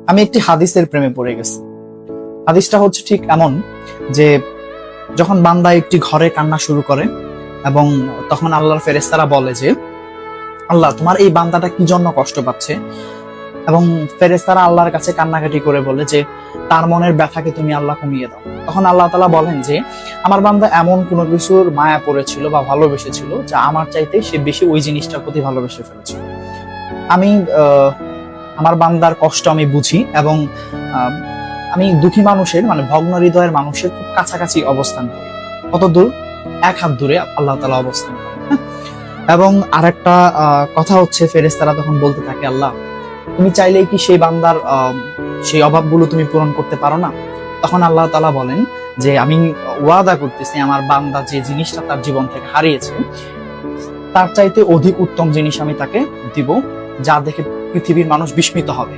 আমি একটি হাদিসের প্রেমে পড়ে গেছি। হাদিসটা হচ্ছে ঠিক এমন যে যখন বান্দা একটি ঘরে কান্না শুরু করে এবং তখন আল্লাহর ফেরেশতারা বলে যে আল্লাহ তোমার এই বান্দাটা কি জন্য কষ্ট পাচ্ছে, এবং ফেরেশতারা আল্লাহর কাছে কান্নাকাটি করে বলে যে তার মনের ব্যথাকে তুমি আল্লাহ কমিয়ে দাও। তখন আল্লাহ তাআলা বলেন যে আমার বান্দা এমন কোনো কিছুর মায়া পড়েছিল বা ভালোবেসেছিল যা আমার চাইতে সে বেশি ওই জিনিসটার প্রতি ভালোবেসে ফেলেছিল। আমি আমার বান্দার কষ্ট আমি বুঝি এবং আমি দুঃখী মানুষের মানে ভগ্ন হৃদয়ের মানুষের খুব কাছাকাছি অবস্থান করি। কত দূর? এক হাত দূরে আল্লাহ তাআলা অবস্থান করেন। হ্যাঁ? এবং আরেকটা কথা হচ্ছে ফেরেশতারা তখন বলতে থাকে আল্লাহ তুমি চাইলেই কি সেই বান্দার সেই অভাবগুলো তুমি পূরণ করতে পারো না? তখন আল্লাহ তাআলা বলেন যে আমি ওয়াদা করতেছি আমার বান্দা যে জিনিসটা তার জীবন থেকে হারিয়েছে তার চাইতে অধিক উত্তম জিনিস আমি তাকে দিব, যা দেখে পৃথিবীর মানুষ বিস্মিত হবে।